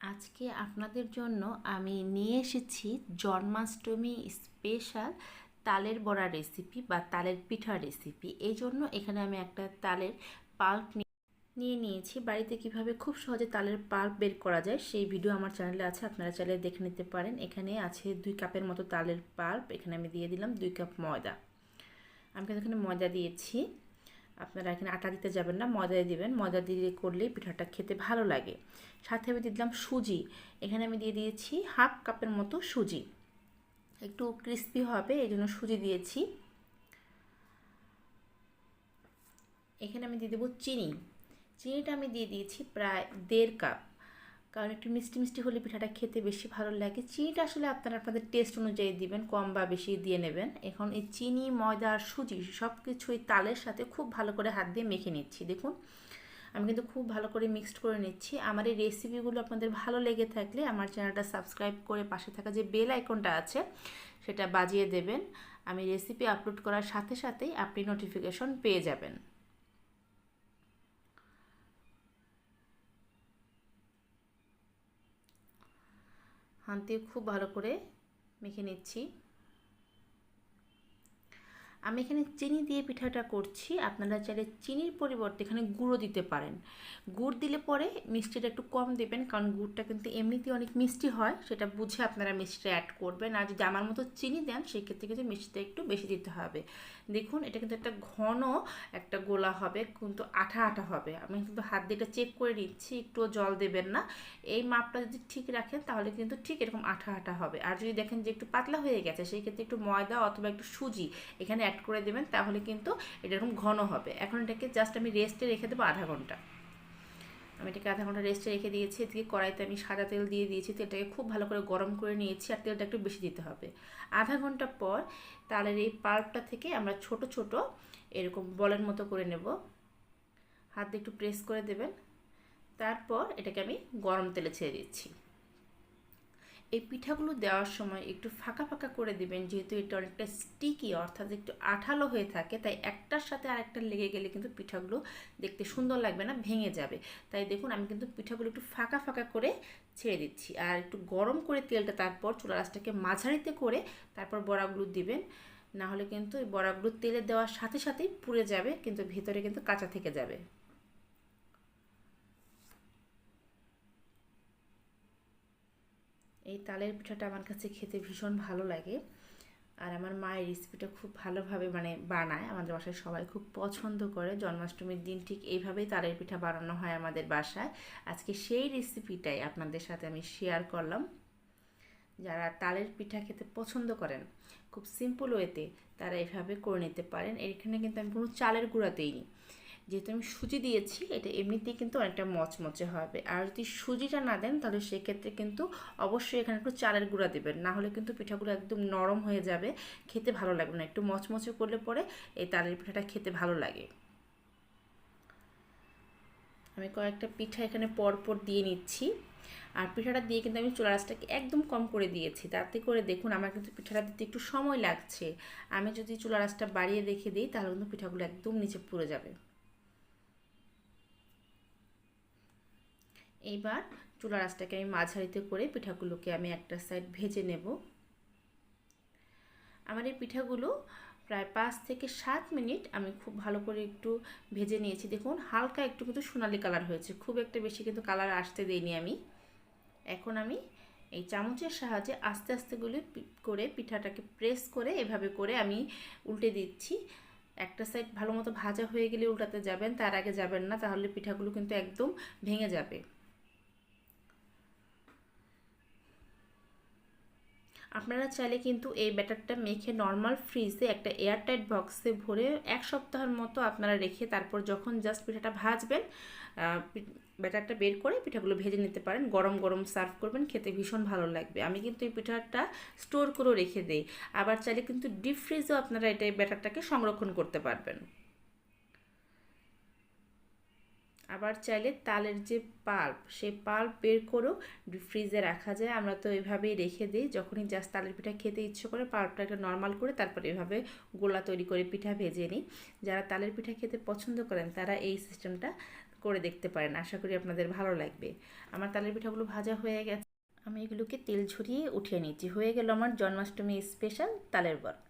আজকে আপনাদের জন্য আমি নিয়ে এসেছি জন্মাষ্টমী স্পেশাল তালের বড়া রেসিপি বা তালের পিঠা রেসিপি। এই জন্য এখানে আমি একটা তালের পাল্প নিয়ে নিয়েছি। বাড়িতে কিভাবে খুব সহজে তালের পাল্প বের করা যায় সেই ভিডিও আমার চ্যানেলে আছে, আপনারা চাইলে দেখে নিতে পারেন। এখানে আছে 2 কাপের মতো তালের পাল্প। এখানে আমি দিয়ে দিলাম 2 কাপ ময়দা। আমি কিন্তু এখানে ময়দা দিয়েছি, আপনারা এখানে আটা দিতে যাবেন না, ময়দা দিবেন। ময়দা দিয়ে করলেই পিঠাটা খেতে ভালো লাগে। সাথে আমি দিয়ে দিলাম সুজি। এখানে আমি দিয়ে দিয়েছি 1/2 কাপের মতো সুজি, একটু ক্রিস্পি হবে এই জন্য সুজি দিয়েছি। এখানে আমি দিয়ে দেবো চিনি। চিনিটা আমি দিয়ে দিয়েছি প্রায় 1.5 কাপ, কারণ একটু মিষ্টি মিষ্টি হলে পিঠাটা খেতে বেশি ভালো লাগে। চিনিটা আসলে আপনারা আপনাদের টেস্ট অনুযায়ী দিবেন, কম বা বেশি দিয়ে নেবেন। এখন এই চিনি, ময়দা আর সুজি সব কিছুই তালের সাথে খুব ভালো করে হাত দিয়ে মেখে নিচ্ছি। দেখুন আমি কিন্তু খুব ভালো করে মিক্সড করে নিচ্ছি। আমার এই রেসিপিগুলো আপনাদের ভালো লেগে থাকলে আমার চ্যানেলটা সাবস্ক্রাইব করে পাশে থাকা যে বেল আইকনটা আছে সেটা বাজিয়ে দেবেন। আমি রেসিপি আপলোড করার সাথে সাথেই আপনি নোটিফিকেশন পেয়ে যাবেন। হাত দিয়ে খুব ভালো করে মেখে নিচ্ছি। আমি এখানে চিনি দিয়ে পিঠাটা করছি, আপনারা চাইলে চিনির পরিবর্তে এখানে গুঁড়ো দিতে পারেন। গুড় দিলে পরে মিষ্টিটা একটু কম দেবেন, কারণ গুড়টা কিন্তু এমনিতেই অনেক মিষ্টি হয়, সেটা বুঝে আপনারা মিষ্টিটা অ্যাড করবেন। আর যদি আমার মতো চিনি দেন সেক্ষেত্রে কিন্তু মিষ্টিটা একটু বেশি দিতে হবে। দেখুন এটা কিন্তু একটা ঘন একটা গোলা হবে, কিন্তু আঠা আঠা হবে। আমি কিন্তু হাত দিয়ে এটা চেক করে নিচ্ছি, একটুও জল দেবেন না। এই মাপটা যদি ঠিক রাখেন তাহলে কিন্তু ঠিক এরকম আঠা আঠা হবে। আর যদি দেখেন যে একটু পাতলা হয়ে গেছে সেই ক্ষেত্রে একটু ময়দা অথবা একটু সুজি এখানে অ্যাড করে দেবেন, তাহলে কিন্তু এটা এরকম ঘন হবে। এখন এটাকে জাস্ট আমি রেস্টে রেখে দেবো আধা ঘন্টা। আমি এটাকে আধা ঘন্টা রেস্টে রেখে দিয়েছি। এদিকে কড়াইতে আমি সাদা তেল দিয়ে দিয়েছি, তেলটাকে খুব ভালো করে গরম করে নিয়েছি, আর তেলটা একটু বেশি দিতে হবে। আধা ঘন্টা পর তালের এই পাল্পটা থেকে আমরা ছোট ছোট এরকম বলের মতো করে নেব। হাত দিয়ে একটু প্রেস করে দেবেন। তারপর এটাকে আমি গরম তেলে ছেড়ে দিচ্ছি। এই পিঠাগুলো দেওয়ার সময় একটু ফাঁকা ফাঁকা করে দিবেন, যেহেতু এটা অনেকটা স্টিকি অর্থাৎ একটু আঠালো হয়ে থাকে, তাই একটার সাথে আরেকটা লেগে গেলে কিন্তু পিঠাগুলো দেখতে সুন্দর লাগবে না, ভেঙে যাবে। তাই দেখুন আমি কিন্তু পিঠাগুলো একটু ফাঁকা ফাঁকা করে ছেড়ে দিচ্ছি, আর একটু গরম করে তেলটা, তারপর চুলা আঁচটাকে মাঝারিতে করে তারপর বড়াগুলো দিবেন। না হলে কিন্তু এই বড়াগুলো তেলে দেওয়ার সাথে সাথেই পুড়ে যাবে, কিন্তু ভেতরে কিন্তু কাঁচা থেকে যাবে। এই তালের পিঠাটা আমার কাছে খেতে ভীষণ ভালো লাগে, আর আমার মা এই রেসিপিটা খুব ভালোভাবে বানায়, আমাদের বাসায় সবাই খুব পছন্দ করে। জন্মাষ্টমীর দিন ঠিক এইভাবেই তালের পিঠা বানানো হয় আমাদের বাসায়। আজকে সেই রেসিপিটাই আপনাদের সাথে আমি শেয়ার করলাম। যারা তালের পিঠা খেতে পছন্দ করেন খুব সিম্পল ওয়েতে তারা এভাবে করে নিতে পারেন। এখানে কিন্তু আমি কোনো চালের গুঁড়া দিইনি, যেহেতু আমি সুজি দিয়েছি এটা এমনিতেই কিন্তু অনেকটা মচমচে হবে। আর যদি সুজিটা না দেন তাহলে সেক্ষেত্রে কিন্তু অবশ্যই এখানে একটু চালের গুঁড়া দেবেন, না হলে কিন্তু পিঠাগুলো একদম নরম হয়ে যাবে, খেতে ভালো লাগবে না। একটু মচমচে করলে পরে এই তালের পিঠাটা খেতে ভালো লাগে। আমি কয়েকটা পিঠা এখানে পরপর দিয়ে নিচ্ছি, আর পিঠাটা দিয়ে কিন্তু আমি চুলা আঁচটাকে একদম কম করে দিয়েছি, তাতে করে দেখুন আমার কিন্তু পিঠাটা দিতে একটু সময় লাগছে। আমি যদি চুলা আঁচটা বাড়িয়ে রেখে দিই তাহলে কিন্তু পিঠাগুলো একদম নিচে পুড়ে যাবে। এইবার চুলার আঁচটাকে আমি মাঝারিতে করে পিঠাগুলোকে আমি একটা সাইড ভেজে নেব। আমার এই পিঠাগুলো প্রায় 5 থেকে 7 মিনিট আমি খুব ভালো করে একটু ভেজে নিয়েছি। দেখুন হালকা একটু কিন্তু সোনালি কালার হয়েছে, খুব একটা বেশি কিন্তু কালার আসতে দেইনি আমি। এখন আমি এই চামচের সাহায্যে আস্তে আস্তে করে পিঠাটাকে প্রেস করে এভাবে করে আমি উল্টে দিচ্ছি। একটা সাইড ভালো মতো ভাজা হয়ে গেলে উল্টাতে যাবেন, তার আগে যাবেন না, তাহলে পিঠাগুলো কিন্তু একদম ভেঙে যাবে। আপনারা চাইলে কিন্তু এই ব্যাটারটা মেখে নর্মাল ফ্রিজে একটা এয়ারটাইট বক্সে ভরে 1 সপ্তাহের মতো আপনারা রেখে তারপর যখন জাস্ট পিঠাটা ভাজবেন ব্যাটারটা বের করে পিঠাগুলো ভেজে নিতে পারেন। গরম গরম সার্ভ করবেন, খেতে ভীষণ ভালো লাগবে। আমি কিন্তু এই পিঠাটা স্টোর করে রেখে দেই, আবার চাইলে কিন্তু ডিপ ফ্রিজেও আপনারা এটা এই ব্যাটারটাকে সংরক্ষণ করতে পারবেন। আবার চাইলে তালের যে পাল্প সেই পাল্প বের করেও ডিপ ফ্রিজে রাখা যায়। আমরা তো এভাবেই রেখে দিই, যখনই জাস্ট তালের পিঠা খেতে ইচ্ছে করে পাল্পটাকে নর্মাল করে তারপর এভাবে গোলা তৈরি করে পিঠা ভেজে নিই। যারা তালের পিঠা খেতে পছন্দ করেন তারা এই সিস্টেমটা করে দেখতে পারেন, আশা করি আপনাদের ভালো লাগবে। আমার তালের পিঠাগুলো ভাজা হয়ে গেছে, আমি এগুলোকে তেল ঝরিয়ে উঠিয়ে নিচ্ছি। হয়ে গেল আমার জন্মাষ্টমী স্পেশাল তালের বড়া।